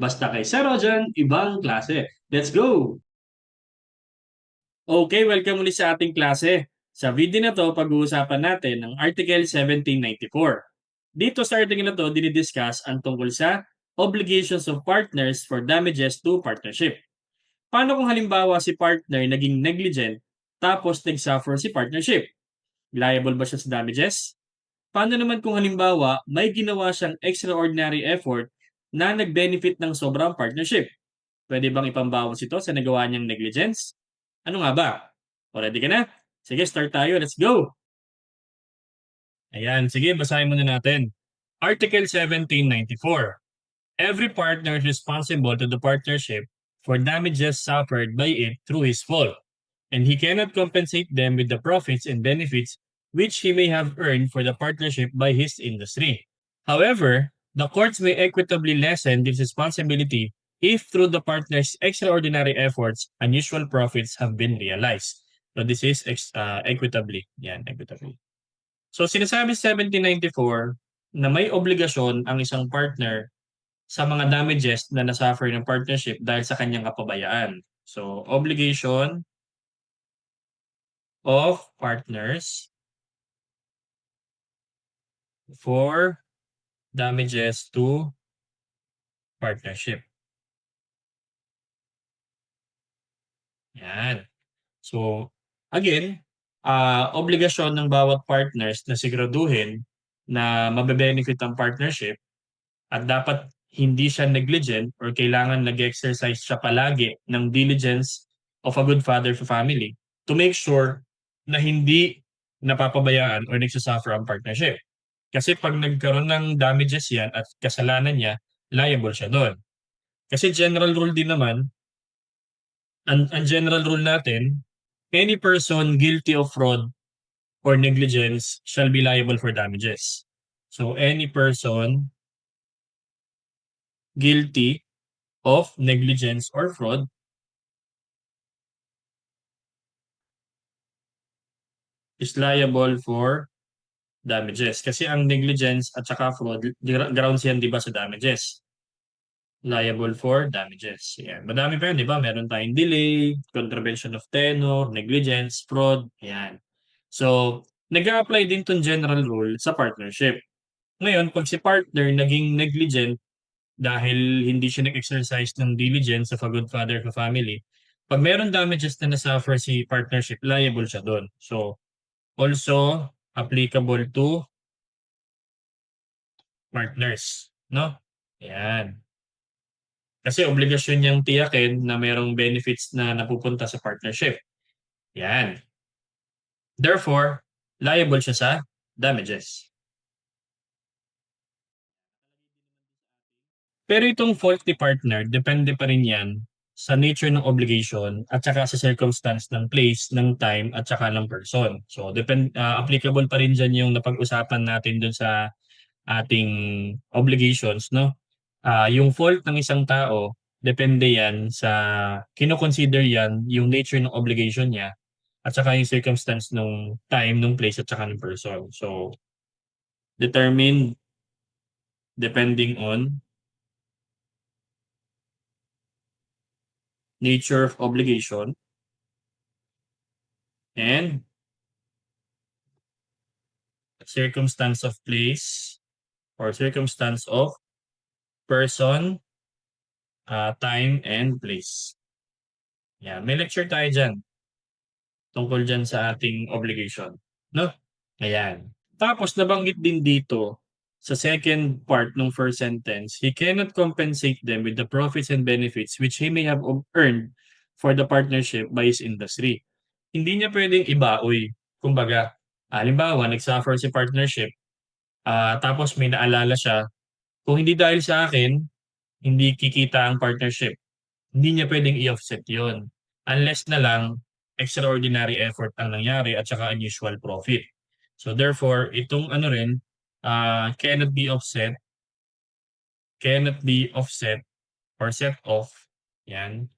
Basta kay Sir Rojan, ibang klase. Let's go! Okay, welcome ulit sa ating klase. Sa video na to, pag-uusapan natin ang Article 1794. Dito sa article na to, dinidiscuss ang tungkol sa obligations of partners for damages to partnership. Paano kung halimbawa si partner naging negligent tapos nag-suffer si partnership? Liable ba siya sa damages? Paano naman kung halimbawa may ginawa siyang extraordinary effort na nag-benefit ng sobrang partnership? Pwede bang ipambawas ito sa nagawa niyang negligence? Ano nga ba? O ready ka na? Sige, start tayo. Let's go! Ayan, sige, basahin muna natin. Article 1794. Every partner is responsible to the partnership for damages suffered by it through his fault, and he cannot compensate them with the profits and benefits which he may have earned for the partnership by his industry. However, the courts may equitably lessen this responsibility if through the partner's extraordinary efforts, unusual profits have been realized. So this is equitably. Yan, equitably. So sinasabi sa 1794 na may obligasyon ang isang partner sa mga damages na nasuffer ng partnership dahil sa kanyang kapabayaan. So, obligation of partners for damages to partnership. Yan. So, again, obligasyon ng bawat partners na siguraduhin na mabe-benefit ang partnership at dapat hindi siya negligent or kailangan nag-exercise siya palagi ng diligence of a good father for family to make sure na hindi napapabayaan or nagsasuffer ang partnership. Kasi pag nagkaroon ng damages yan at kasalanan niya, liable siya doon. Kasi general rule din naman, ang general rule natin, any person guilty of fraud or negligence shall be liable for damages. So any person guilty of negligence or fraud is liable for damages. Kasi ang negligence at saka fraud, grounds yan, di ba, sa damages. Liable for damages. Yan. Madami pa yan, di ba? Meron tayong delay, contravention of tenor, negligence, fraud. Yan. So, nag-a-apply din tong general rule sa partnership. Ngayon, pag si partner naging negligent dahil hindi siya nag-exercise ng diligence of a good father to family, pag meron damages na nasuffer si partnership, liable siya doon. So, also applicable to partners, no? Ayan. Kasi obligasyon niyang tiyakin na merong benefits na napupunta sa partnership. Yan. Therefore, liable siya sa damages. Pero itong faulty partner, depende pa rin yan sa nature ng obligation at saka sa circumstance ng place, ng time, at saka ng person. So, applicable pa rin dyan yung napag-usapan natin dun sa ating obligations, no? Yung fault ng isang tao, depende yan sa, kino-consider yan yung nature ng obligation niya at saka yung circumstance ng time, ng place, at saka ng person. So, determined depending on nature of obligation and circumstance of place or circumstance of person, time, and place. Yan. May lecture tayo dyan tungkol dyan sa ating obligation. No? Ayan. Tapos nabanggit din dito sa second part ng first sentence, he cannot compensate them with the profits and benefits which he may have earned for the partnership by his industry. Hindi niya pwedeng ibaoy. Kumbaga, halimbawa, nag-suffer si partnership, tapos may naalala siya, kung hindi dahil sa akin, hindi kikita ang partnership. Hindi niya pwedeng i-offset yon unless na lang extraordinary effort ang nangyari at saka unusual profit. So therefore, itong ano rin, cannot be offset or set off, yan,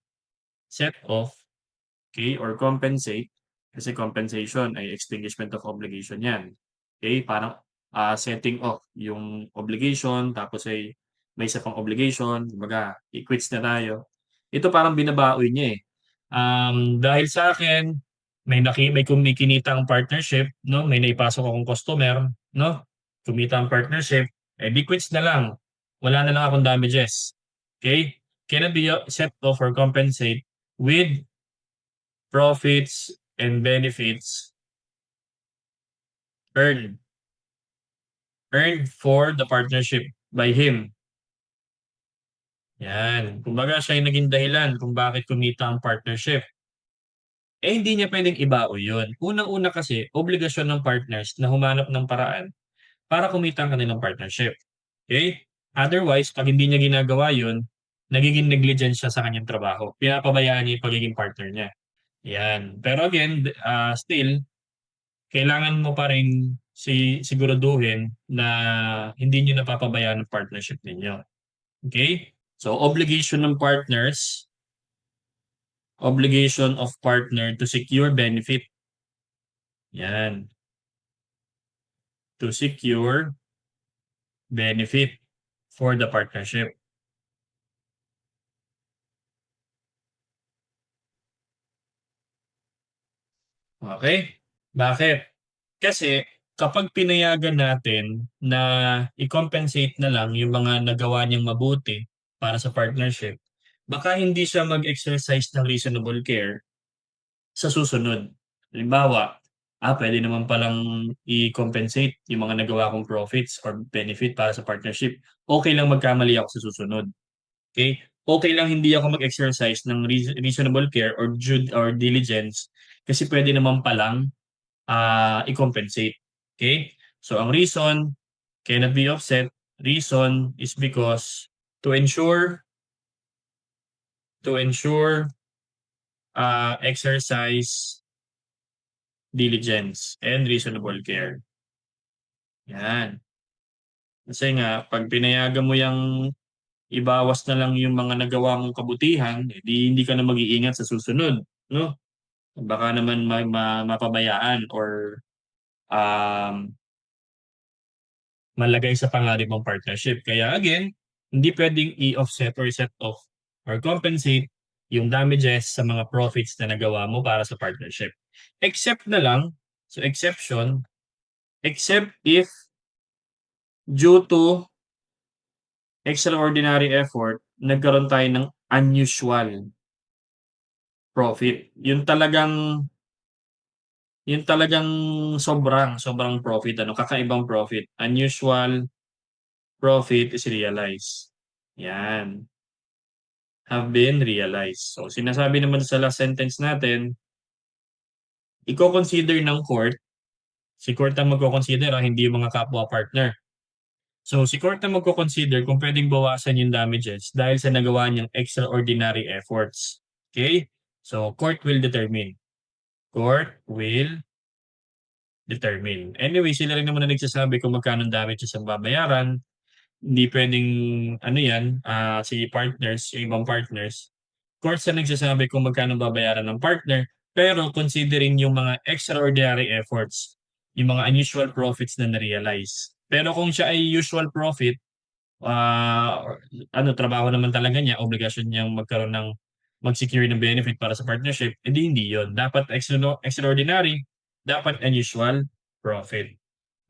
set off, okay, or compensate, kasi compensation ay extinguishment of obligation yan. Okay, parang setting off yung obligation, tapos ay may isa pang obligation, kumbaga i-quits na tayo. Ito parang binabawi niya, eh. Dahil sa'kin may kinita ang partnership 'no, may naipasok akong customer 'no, kumita ang partnership, eh, di quits na lang. Wala na lang akong damages, okey? Cannot be set off or compensate with profits and benefits earned earned for the partnership by him. Yan, kumbaga siya yung naging dahilan kung bakit kumita ang partnership. Eh, hindi niya puwedeng ibaon yun. Unang-una kasi obligasyon ng partners na humanap ng paraan para kumita ang kanilang partnership, okey? Otherwise 'pag hindi niya ginagawa yun, nagiging negligent siya sa kanyang trabaho, pinapabayaan niya yung pagiging partner niya, 'yan. Pero again, still kailangan mo pa ring siguraduhin na hindi niyo napapabayaan ang partnership ninyo, okey? So, obligation of partner to secure benefit, 'yan, to secure benefit for the partnership. Okey, bakit? Kasi kapag pinayagan natin na i-compensate na lang yung mga nagawa niyang mabuti para sa partnership, baka hindi siya mag-exercise ng reasonable care sa susunod. Halimbawa, puwede naman palang i-compensate yung mga nagawa kong profits or benefit para sa partnership. Okey lang magkamali ako sa susunod, okey? Okey lang hindi ako mag-exercise ng reasonable care or diligence kasi puwede naman palang i-compensate, okay? So ang reason cannot be offset, reason is because to ensure exercise diligence and reasonable care, 'yan. Kasi nga 'pag pinayagan mo yang ibawas na lang yung mga nagawa mong kabutihan, eh, di hindi ka na mag-iingat sa susunod, 'no? Baka naman mapabayaan or, um malagay sa panganib mong partnership. Kaya again, hindi puwedeng i-offset or set off or compensate yung damages sa mga profits na nagawa mo para sa partnership. Except na lang, so exception, except if due to extraordinary effort, nagkaroon tayo ng unusual profit. Yun talagang sobrang profit ano, kakaibang profit. Unusual profit is realized. 'Yan. Have been realized. So, sinasabi naman sa last sentence natin, iko-consider ng court, si court ang magko-consider, hindi yung mga kapwa partner. So, si court ang magko-consider kung puwedeng bawasan yung damages dahil sa nagawa niyang extraordinary efforts, okey? So, court will determine. Anyway, sila rin naman ang nagsasabi kung magkano ang damages ang babayaran. Hindi puwedeng ano 'yan, si partners, yung ibang partners, courts ang nagsasabi kung magkano babayaran ng partner, pero considering yung mga extraordinary efforts, yung mga unusual profits na na-realize. Pero kung siya ay usual profit, or ano trabaho naman talaga niya, obligasyon niyang mag-secure ng benefit para sa partnership, hindi yun. Dapat extraordinary, dapat unusual profit.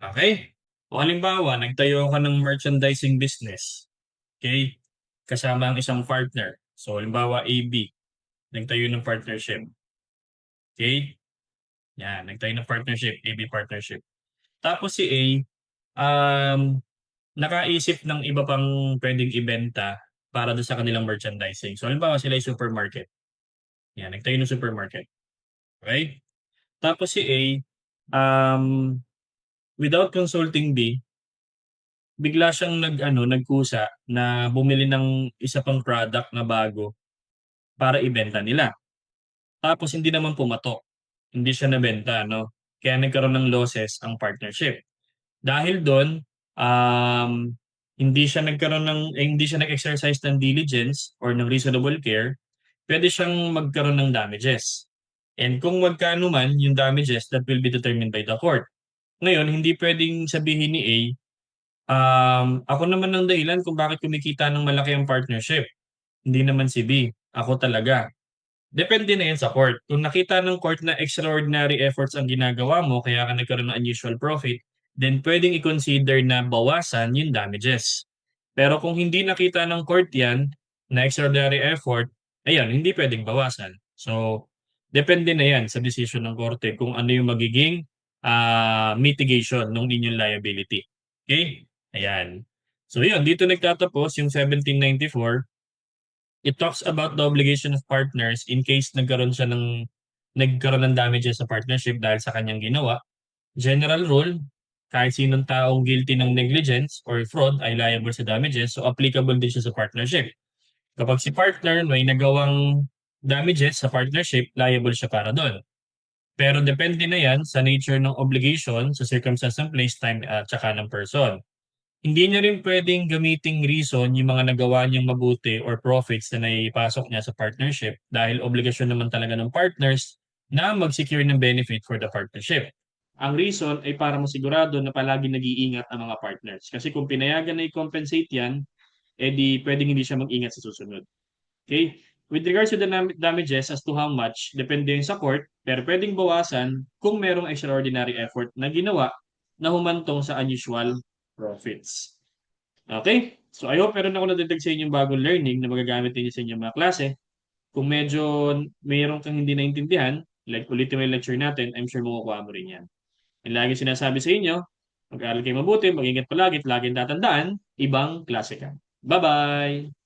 Okey? O halimbawa, nagtayo ka ng merchandising business, okey? Kasama ang isang partner. So halimbawa AB, nagtayo ng partnership, okey? 'Yan, nagtayo ng partnership, AB partnership. Tapos si A, um, nakaisip ng iba pang puwedeng ibenta para dun sa kanilang merchandising. So halimbawa, sila ay supermarket, 'yan, nagtayo ng supermarket, okey? Tapos si A, um, without consulting B, bigla siyang nagkusa na bumili ng isa pang product na bago para ibenta nila. Tapos hindi naman pumatok, hindi siya nabenta 'no, kaya nagkaroon ng losses ang partnership. Dahil dun, hindi siya nag-exercise ng diligence or ng reasonable care, puwede siyang magkaroon ng damages. And kung magkano man yung damages, that will be determined by the court. Ngayon, hindi puwedeng sabihin ni A Ako naman ang dahilan kung bakit kumikita ng malaki ang partnership. Hindi naman si B. Ako talaga. Depende na yan sa court. Kung nakita ng court na extraordinary efforts ang ginagawa mo, kaya ka nagkaroon ng unusual profit, then pwedeng i-consider na bawasan yung damages. Pero kung hindi nakita ng court yan, na extraordinary effort, ayan, hindi pwedeng bawasan. So, depende na yan sa decision ng korte kung ano yung magiging mitigation ng inyong liability. Okay? Ayan. So, yun, dito nagtatapos yung 1794. It talks about the obligation of partners in case nagkaroon ng damages sa partnership dahil sa kanyang ginawa. General rule, kahit sinong taong guilty ng negligence or fraud ay liable sa damages, so applicable din siya sa partnership. Kapag si partner may nagawang damages sa partnership, liable siya para doon. Pero depende na yan sa nature ng obligation, sa circumstance ng place, time, at saka ng person. Hindi niya rin pwedeng gamiting reason yung mga nagawa niyang mabuti or profits na naipasok niya sa partnership dahil obligasyon naman talaga ng partners na mag-secure ng benefit for the partnership. Ang reason ay para masigurado na palagi nag-iingat ang mga partners. Kasi kung pinayagan na i-compensate yan, edi pwedeng hindi siya mag-ingat sa susunod. Okay? With regards to the damages as to how much, depende yun sa court, pero pwedeng bawasan kung merong extraordinary effort na ginawa na humantong sa unusual profits. Okay? So I hope meron ako nadagdag sa inyong bagong learning na magagamit ninyo sa inyong mga klase. Kung medyo mayroon kang hindi naintindihan, like ulitin mo yung lecture natin, I'm sure makukuha mo rin yan. And lagi sinasabi sa inyo, mag-aaral kayo mabuti, mag-ingat palagi at laging tatandaan, ibang klase ka. Bye-bye!